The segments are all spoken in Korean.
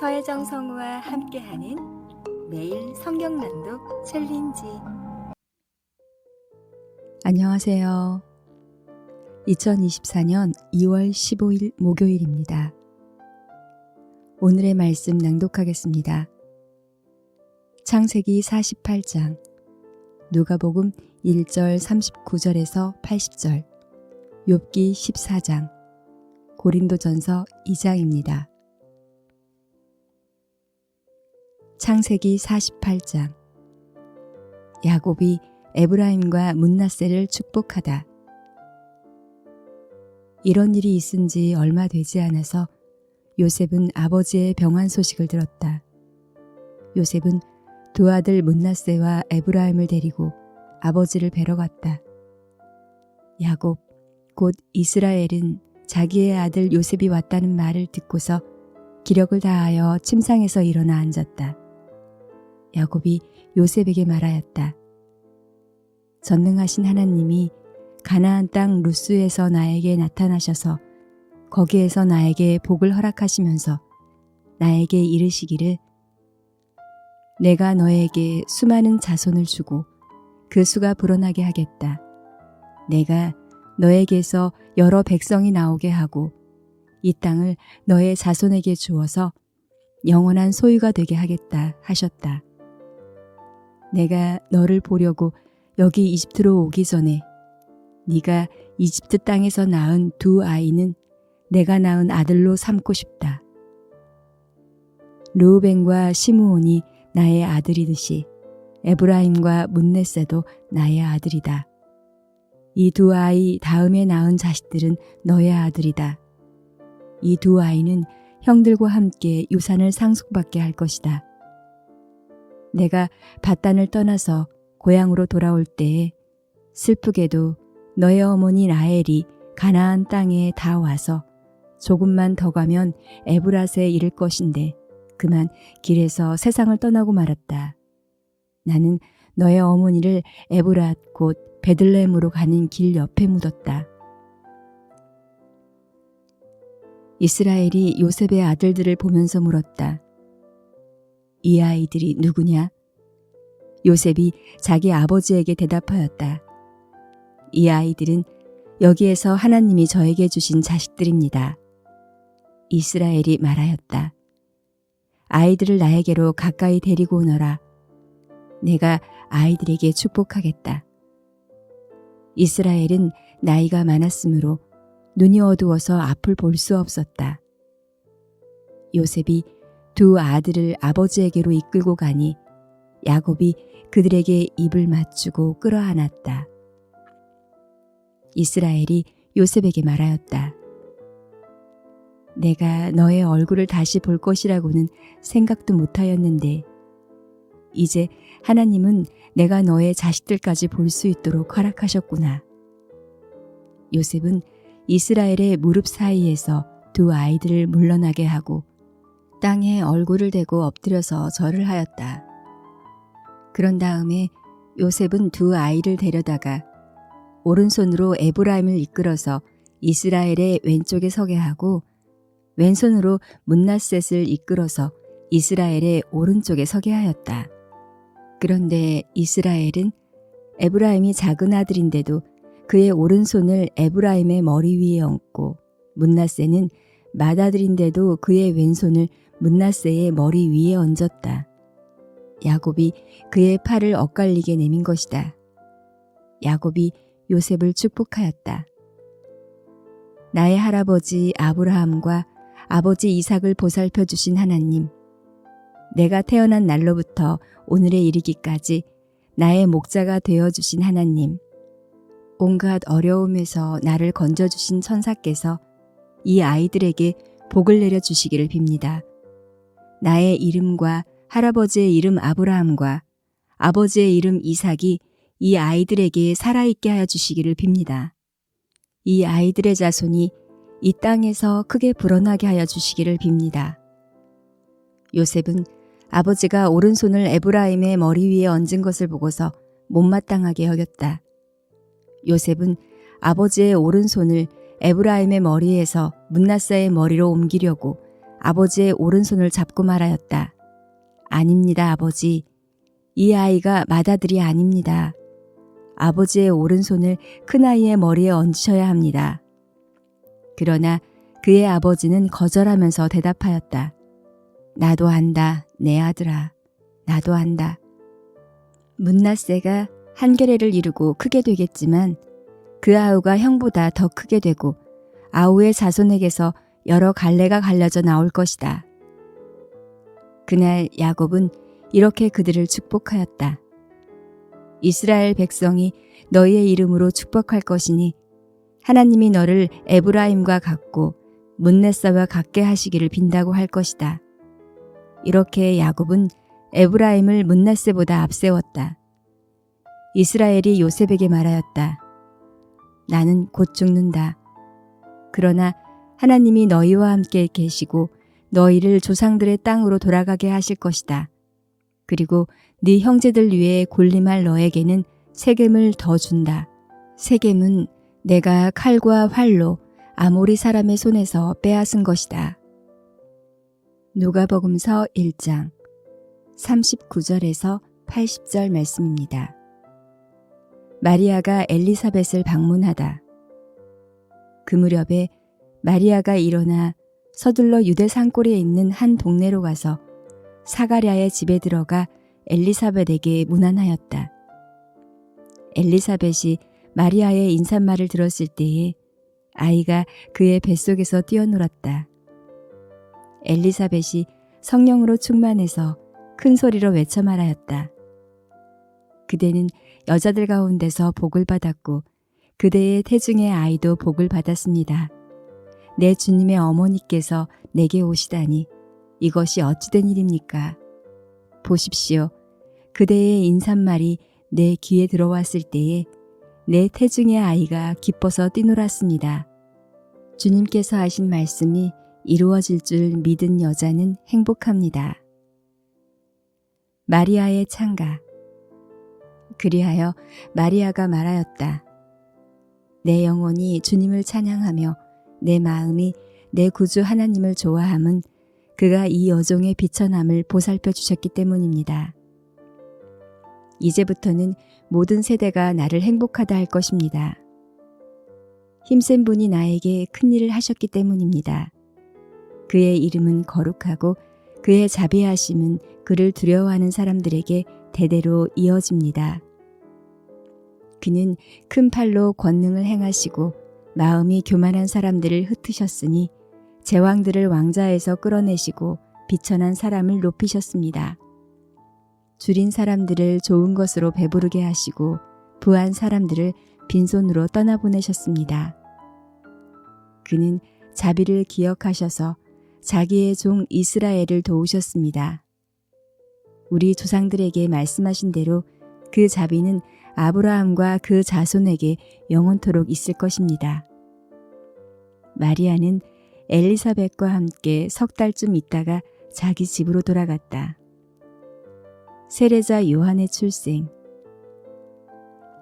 서혜정 성우와 함께하는 매일 성경 낭독 챌린지. 안녕하세요. 2024년 2월 15일 목요일입니다. 오늘의 말씀 낭독하겠습니다. 창세기 48장, 누가복음 1절 39절에서 80절, 욥기 14장, 고린도전서 2장입니다. 창세기 48장. 야곱이 에브라임과 므낫세를 축복하다. 이런 일이 있은 지 얼마 되지 않아서 요셉은 아버지의 병환 소식을 들었다. 요셉은 두 아들 므낫세와 에브라임을 데리고 아버지를 뵈러 갔다. 야곱, 곧 이스라엘은 자기의 아들 요셉이 왔다는 말을 듣고서 기력을 다하여 침상에서 일어나 앉았다. 야곱이 요셉에게 말하였다. 전능하신 하나님이 가나안 땅 루스에서 나에게 나타나셔서 거기에서 나에게 복을 허락하시면서 나에게 이르시기를 내가 너에게 수많은 자손을 주고 그 수가 불어나게 하겠다. 내가 너에게서 여러 백성이 나오게 하고 이 땅을 너의 자손에게 주어서 영원한 소유가 되게 하겠다 하셨다. 내가 너를 보려고 여기 이집트로 오기 전에 네가 이집트 땅에서 낳은 두 아이는 내가 낳은 아들로 삼고 싶다. 르우벤과 시므온이 나의 아들이듯이 에브라임과 므낫세도 나의 아들이다. 이 두 아이 다음에 낳은 자식들은 너의 아들이다. 이 두 아이는 형들과 함께 유산을 상속받게 할 것이다. 내가 밧단을 떠나서 고향으로 돌아올 때에 슬프게도 너의 어머니 라헬이 가나안 땅에 다 와서 조금만 더 가면 에브랏에 이를 것인데 그만 길에서 세상을 떠나고 말았다. 나는 너의 어머니를 에브랏 곧 베들레헴으로 가는 길 옆에 묻었다. 이스라엘이 요셉의 아들들을 보면서 물었다. 이 아이들이 누구냐? 요셉이 자기 아버지에게 대답하였다. 이 아이들은 여기에서 하나님이 저에게 주신 자식들입니다. 이스라엘이 말하였다. 아이들을 나에게로 가까이 데리고 오너라. 내가 아이들에게 축복하겠다. 이스라엘은 나이가 많았으므로 눈이 어두워서 앞을 볼 수 없었다. 요셉이 두 아들을 아버지에게로 이끌고 가니 야곱이 그들에게 입을 맞추고 끌어안았다. 이스라엘이 요셉에게 말하였다. 내가 너의 얼굴을 다시 볼 것이라고는 생각도 못하였는데 이제 하나님은 내가 너의 자식들까지 볼 수 있도록 허락하셨구나. 요셉은 이스라엘의 무릎 사이에서 두 아이들을 물러나게 하고 땅에 얼굴을 대고 엎드려서 절을 하였다. 그런 다음에 요셉은 두 아이를 데려다가 오른손으로 에브라임을 이끌어서 이스라엘의 왼쪽에 서게 하고 왼손으로 므낫셋을 이끌어서 이스라엘의 오른쪽에 서게 하였다. 그런데 이스라엘은 에브라임이 작은 아들인데도 그의 오른손을 에브라임의 머리 위에 얹고 므낫셋은 맏아들인데도 그의 왼손을 므낫세의 머리 위에 얹었다. 야곱이 그의 팔을 엇갈리게 내민 것이다. 야곱이 요셉을 축복하였다. 나의 할아버지 아브라함과 아버지 이삭을 보살펴 주신 하나님, 내가 태어난 날로부터 오늘에 이르기까지 나의 목자가 되어 주신 하나님, 온갖 어려움에서 나를 건져주신 천사께서 이 아이들에게 복을 내려 주시기를 빕니다. 나의 이름과 할아버지의 이름 아브라함과 아버지의 이름 이삭이 이 아이들에게 살아있게 하여 주시기를 빕니다. 이 아이들의 자손이 이 땅에서 크게 불어나게 하여 주시기를 빕니다. 요셉은 아버지가 오른손을 에브라임의 머리 위에 얹은 것을 보고서 못마땅하게 여겼다. 요셉은 아버지의 오른손을 에브라임의 머리에서 므낫세의 머리로 옮기려고 아버지의 오른손을 잡고 말하였다. 아닙니다, 아버지. 이 아이가 맏아들이 아닙니다. 아버지의 오른손을 큰아이의 머리에 얹으셔야 합니다. 그러나 그의 아버지는 거절하면서 대답하였다. 나도 안다, 내 아들아. 나도 안다. 문낫세가 한 계례를 이루고 크게 되겠지만 그 아우가 형보다 더 크게 되고 아우의 자손에게서 여러 갈래가 갈려져 나올 것이다. 그날 야곱은 이렇게 그들을 축복하였다. 이스라엘 백성이 너희의 이름으로 축복할 것이니 하나님이 너를 에브라임과 같고 문낫세와 같게 하시기를 빈다고 할 것이다. 이렇게 야곱은 에브라임을 문낫세보다 앞세웠다. 이스라엘이 요셉에게 말하였다. 나는 곧 죽는다. 그러나 하나님이 너희와 함께 계시고 너희를 조상들의 땅으로 돌아가게 하실 것이다. 그리고 네 형제들 위에 군림할 너에게는 세겜을 더 준다. 세겜은 내가 칼과 활로 아모리 사람의 손에서 빼앗은 것이다. 누가복음서 1장 39절에서 80절 말씀입니다. 마리아가 엘리사벳을 방문하다. 그 무렵에 마리아가 일어나 서둘러 유대 산골에 있는 한 동네로 가서 사가랴의 집에 들어가 엘리사벳에게 문안하였다. 엘리사벳이 마리아의 인사말을 들었을 때에 아이가 그의 뱃속에서 뛰어놀았다. 엘리사벳이 성령으로 충만해서 큰 소리로 외쳐 말하였다. 그대는 여자들 가운데서 복을 받았고 그대의 태중의 아이도 복을 받았습니다. 내 주님의 어머니께서 내게 오시다니 이것이 어찌된 일입니까? 보십시오. 그대의 인사말이 내 귀에 들어왔을 때에 내 태중의 아이가 기뻐서 뛰놀았습니다. 주님께서 하신 말씀이 이루어질 줄 믿은 여자는 행복합니다. 마리아의 찬가. 그리하여 마리아가 말하였다. 내 영혼이 주님을 찬양하며 내 마음이 내 구주 하나님을 좋아함은 그가 이 여종의 비천함을 보살펴 주셨기 때문입니다. 이제부터는 모든 세대가 나를 행복하다 할 것입니다. 힘센 분이 나에게 큰 일을 하셨기 때문입니다. 그의 이름은 거룩하고 그의 자비하심은 그를 두려워하는 사람들에게 대대로 이어집니다. 그는 큰 팔로 권능을 행하시고 마음이 교만한 사람들을 흩으셨으니 제왕들을 왕자에서 끌어내시고 비천한 사람을 높이셨습니다. 줄인 사람들을 좋은 것으로 배부르게 하시고 부한 사람들을 빈손으로 떠나보내셨습니다. 그는 자비를 기억하셔서 자기의 종 이스라엘을 도우셨습니다. 우리 조상들에게 말씀하신 대로 그 자비는 아브라함과 그 자손에게 영원토록 있을 것입니다. 마리아는 엘리사벳과 함께 석 달쯤 있다가 자기 집으로 돌아갔다. 세례자 요한의 출생.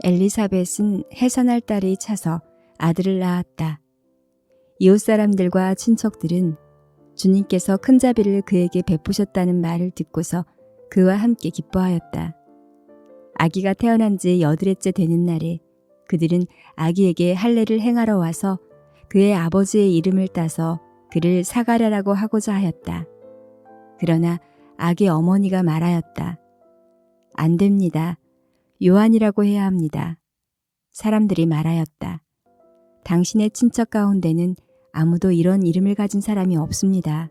엘리사벳은 해산할 딸이 차서 아들을 낳았다. 이웃 사람들과 친척들은 주님께서 큰 자비를 그에게 베푸셨다는 말을 듣고서 그와 함께 기뻐하였다. 아기가 태어난 지 8일째 되는 날에 그들은 아기에게 할례를 행하러 와서 그의 아버지의 이름을 따서 그를 사가랴라고 하고자 하였다. 그러나 아기 어머니가 말하였다. 안 됩니다. 요한이라고 해야 합니다. 사람들이 말하였다. 당신의 친척 가운데는 아무도 이런 이름을 가진 사람이 없습니다.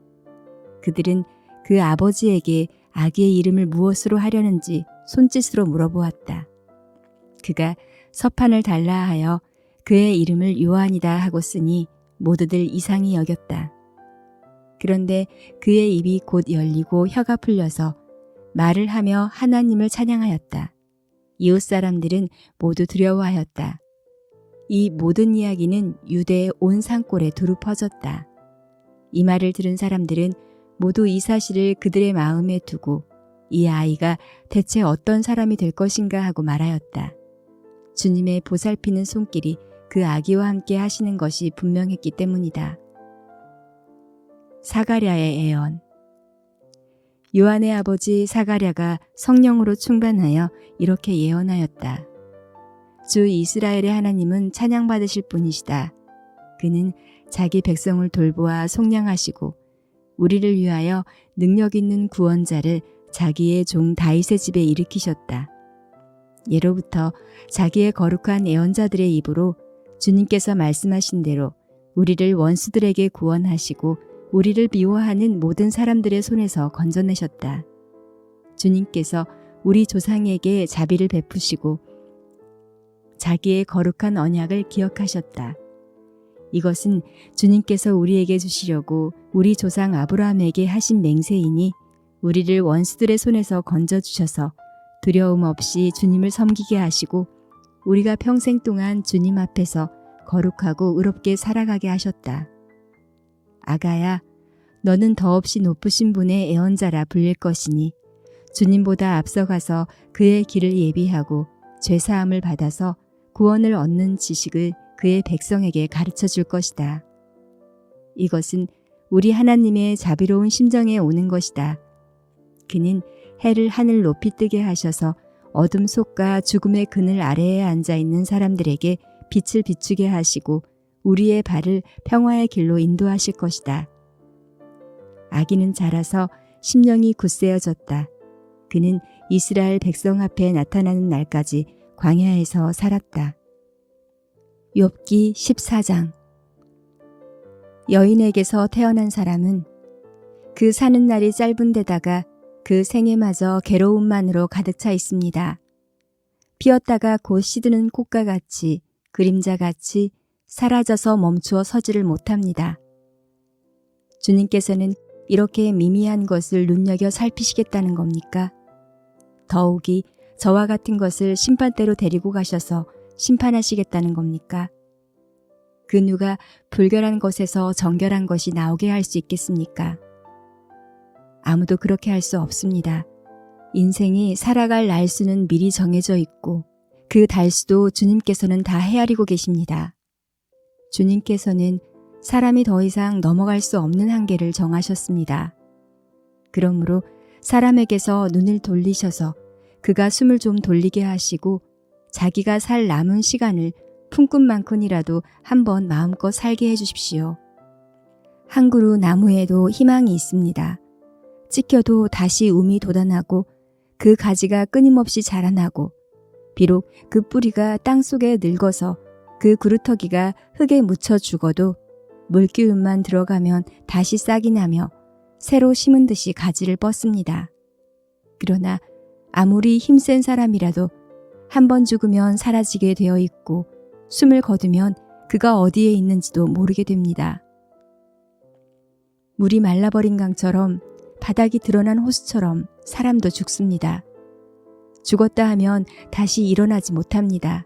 그들은 그 아버지에게 아기의 이름을 무엇으로 하려는지 손짓으로 물어보았다. 그가 서판을 달라 하여 그의 이름을 요한이다 하고 쓰니 모두들 이상히 여겼다. 그런데 그의 입이 곧 열리고 혀가 풀려서 말을 하며 하나님을 찬양하였다. 이웃 사람들은 모두 두려워하였다. 이 모든 이야기는 유대의 온 산골에 두루 퍼졌다. 이 말을 들은 사람들은 모두 이 사실을 그들의 마음에 두고 이 아이가 대체 어떤 사람이 될 것인가 하고 말하였다. 주님의 보살피는 손길이 그 아기와 함께 하시는 것이 분명했기 때문이다. 사가랴의 예언. 요한의 아버지 사가랴가 성령으로 충만하여 이렇게 예언하였다. 주 이스라엘의 하나님은 찬양받으실 분이시다. 그는 자기 백성을 돌보아 속량하시고 우리를 위하여 능력 있는 구원자를 자기의 종 다윗의 집에 일으키셨다. 예로부터 자기의 거룩한 예언자들의 입으로 주님께서 말씀하신 대로 우리를 원수들에게 구원하시고 우리를 미워하는 모든 사람들의 손에서 건져내셨다. 주님께서 우리 조상에게 자비를 베푸시고 자기의 거룩한 언약을 기억하셨다. 이것은 주님께서 우리에게 주시려고 우리 조상 아브라함에게 하신 맹세이니 우리를 원수들의 손에서 건져주셔서 두려움 없이 주님을 섬기게 하시고 우리가 평생 동안 주님 앞에서 거룩하고 의롭게 살아가게 하셨다. 아가야, 너는 더없이 높으신 분의 애언자라 불릴 것이니 주님보다 앞서가서 그의 길을 예비하고 죄사함을 받아서 구원을 얻는 지식을 그의 백성에게 가르쳐 줄 것이다. 이것은 우리 하나님의 자비로운 심정에 오는 것이다. 그는 해를 하늘 높이 뜨게 하셔서 어둠 속과 죽음의 그늘 아래에 앉아 있는 사람들에게 빛을 비추게 하시고 우리의 발을 평화의 길로 인도하실 것이다. 아기는 자라서 심령이 굳세어졌다. 그는 이스라엘 백성 앞에 나타나는 날까지 광야에서 살았다. 욥기 14장. 여인에게서 태어난 사람은 그 사는 날이 짧은 데다가 그 생애마저 괴로움만으로 가득 차 있습니다. 피었다가 곧 시드는 꽃과 같이 그림자같이 사라져서 멈추어 서지를 못합니다. 주님께서는 이렇게 미미한 것을 눈여겨 살피시겠다는 겁니까? 더욱이 저와 같은 것을 심판대로 데리고 가셔서 심판하시겠다는 겁니까? 그 누가 불결한 것에서 정결한 것이 나오게 할 수 있겠습니까? 아무도 그렇게 할 수 없습니다. 인생이 살아갈 날수는 미리 정해져 있고 그 달수도 주님께서는 다 헤아리고 계십니다. 주님께서는 사람이 더 이상 넘어갈 수 없는 한계를 정하셨습니다. 그러므로 사람에게서 눈을 돌리셔서 그가 숨을 좀 돌리게 하시고 자기가 살 남은 시간을 품꾼만큼이라도 한번 마음껏 살게 해주십시오. 한 그루 나무에도 희망이 있습니다. 찢겨도 다시 움이 돋아나고 그 가지가 끊임없이 자라나고 비록 그 뿌리가 땅속에 늙어서 그 그루터기가 흙에 묻혀 죽어도 물기운만 들어가면 다시 싹이 나며 새로 심은 듯이 가지를 뻗습니다. 그러나 아무리 힘센 사람이라도 한 번 죽으면 사라지게 되어 있고 숨을 거두면 그가 어디에 있는지도 모르게 됩니다. 물이 말라버린 강처럼 바닥이 드러난 호수처럼 사람도 죽습니다. 죽었다 하면 다시 일어나지 못합니다.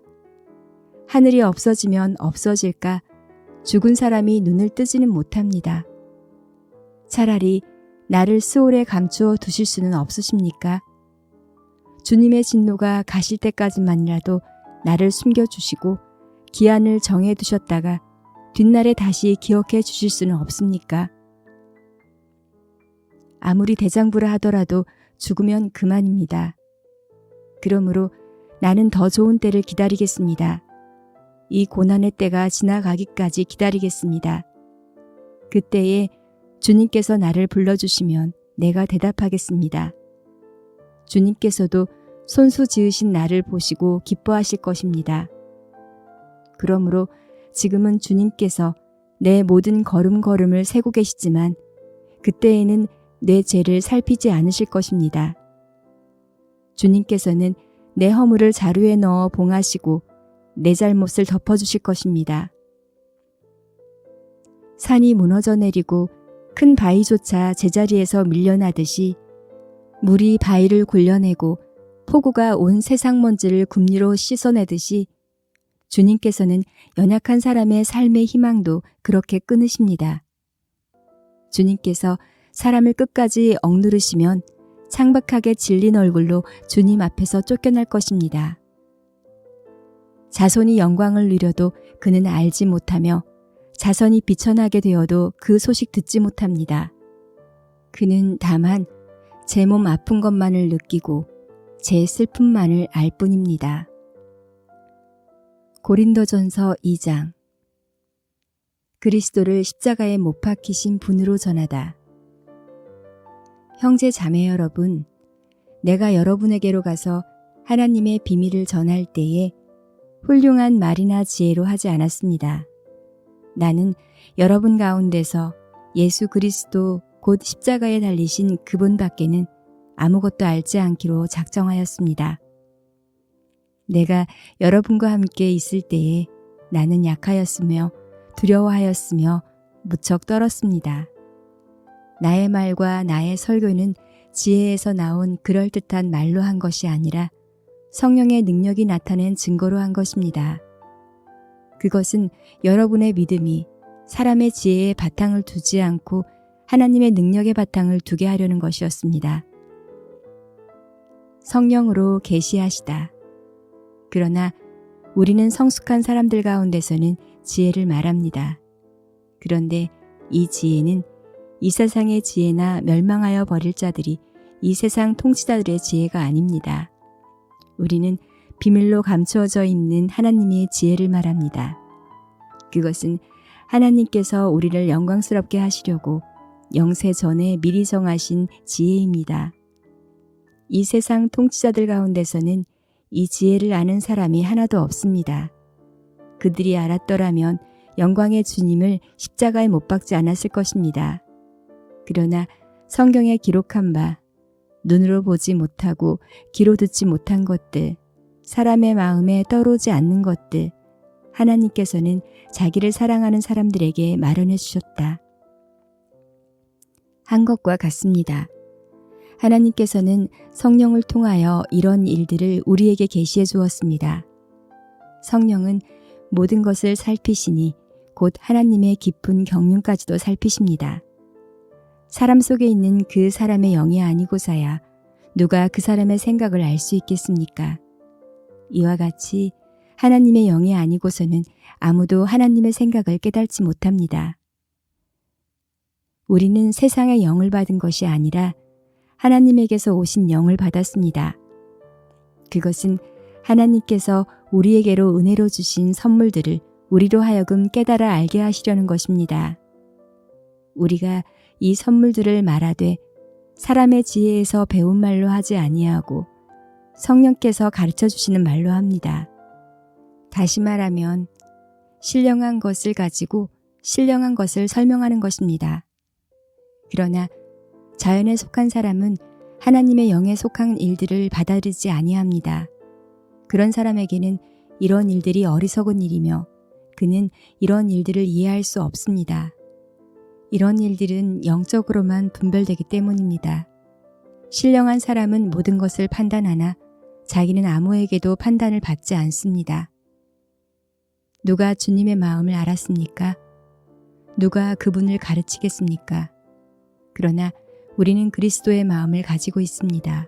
하늘이 없어지면 없어질까 죽은 사람이 눈을 뜨지는 못합니다. 차라리 나를 스올에 감추어 두실 수는 없으십니까? 주님의 진노가 가실 때까지만이라도 나를 숨겨주시고 기한을 정해두셨다가 뒷날에 다시 기억해 주실 수는 없습니까? 아무리 대장부라 하더라도 죽으면 그만입니다. 그러므로 나는 더 좋은 때를 기다리겠습니다. 이 고난의 때가 지나가기까지 기다리겠습니다. 그때에 주님께서 나를 불러주시면 내가 대답하겠습니다. 주님께서도 손수 지으신 나를 보시고 기뻐하실 것입니다. 그러므로 지금은 주님께서 내 모든 걸음걸음을 세고 계시지만 그때에는 내 죄를 살피지 않으실 것입니다. 주님께서는 내 허물을 자루에 넣어 봉하시고 내 잘못을 덮어주실 것입니다. 산이 무너져 내리고 큰 바위조차 제자리에서 밀려나듯이 물이 바위를 굴려내고 폭우가 온 세상 먼지를 굽니로 씻어내듯이 주님께서는 연약한 사람의 삶의 희망도 그렇게 끊으십니다. 주님께서 사람을 끝까지 억누르시면 창박하게 질린 얼굴로 주님 앞에서 쫓겨날 것입니다. 자손이 영광을 누려도 그는 알지 못하며 자선이 비천하게 되어도 그 소식 듣지 못합니다. 그는 다만 제 몸 아픈 것만을 느끼고 제 슬픔만을 알 뿐입니다. 고린도전서 2장. 그리스도를 십자가에 못 박히신 분으로 전하다. 형제 자매 여러분, 내가 여러분에게로 가서 하나님의 비밀을 전할 때에 훌륭한 말이나 지혜로 하지 않았습니다. 나는 여러분 가운데서 예수 그리스도 곧 십자가에 달리신 그분 밖에는 아무것도 알지 않기로 작정하였습니다. 내가 여러분과 함께 있을 때에 나는 약하였으며 두려워하였으며 무척 떨었습니다. 나의 말과 나의 설교는 지혜에서 나온 그럴듯한 말로 한 것이 아니라 성령의 능력이 나타낸 증거로 한 것입니다. 그것은 여러분의 믿음이 사람의 지혜에 바탕을 두지 않고 하나님의 능력의 바탕을 두게 하려는 것이었습니다. 성령으로 계시하시다. 그러나 우리는 성숙한 사람들 가운데서는 지혜를 말합니다. 그런데 이 지혜는 이 세상의 지혜나 멸망하여 버릴 자들이 이 세상 통치자들의 지혜가 아닙니다. 우리는 비밀로 감추어져 있는 하나님의 지혜를 말합니다. 그것은 하나님께서 우리를 영광스럽게 하시려고 영세 전에 미리 정하신 지혜입니다. 이 세상 통치자들 가운데서는 이 지혜를 아는 사람이 하나도 없습니다. 그들이 알았더라면 영광의 주님을 십자가에 못 박지 않았을 것입니다. 그러나 성경에 기록한 바 눈으로 보지 못하고 귀로 듣지 못한 것들, 사람의 마음에 떠오르지 않는 것들, 하나님께서는 자기를 사랑하는 사람들에게 마련해 주셨다. 한 것과 같습니다. 하나님께서는 성령을 통하여 이런 일들을 우리에게 계시해 주었습니다. 성령은 모든 것을 살피시니 곧 하나님의 깊은 경륜까지도 살피십니다. 사람 속에 있는 그 사람의 영이 아니고서야 누가 그 사람의 생각을 알 수 있겠습니까? 이와 같이 하나님의 영이 아니고서는 아무도 하나님의 생각을 깨달지 못합니다. 우리는 세상의 영을 받은 것이 아니라 하나님에게서 오신 영을 받았습니다. 그것은 하나님께서 우리에게로 은혜로 주신 선물들을 우리로 하여금 깨달아 알게 하시려는 것입니다. 우리가 이 선물들을 말하되 사람의 지혜에서 배운 말로 하지 아니하고 성령께서 가르쳐 주시는 말로 합니다. 다시 말하면 신령한 것을 가지고 신령한 것을 설명하는 것입니다. 그러나 자연에 속한 사람은 하나님의 영에 속한 일들을 받아들이지 아니합니다. 그런 사람에게는 이런 일들이 어리석은 일이며 그는 이런 일들을 이해할 수 없습니다. 이런 일들은 영적으로만 분별되기 때문입니다. 신령한 사람은 모든 것을 판단하나 자기는 아무에게도 판단을 받지 않습니다. 누가 주님의 마음을 알았습니까? 누가 그분을 가르치겠습니까? 그러나 우리는 그리스도의 마음을 가지고 있습니다.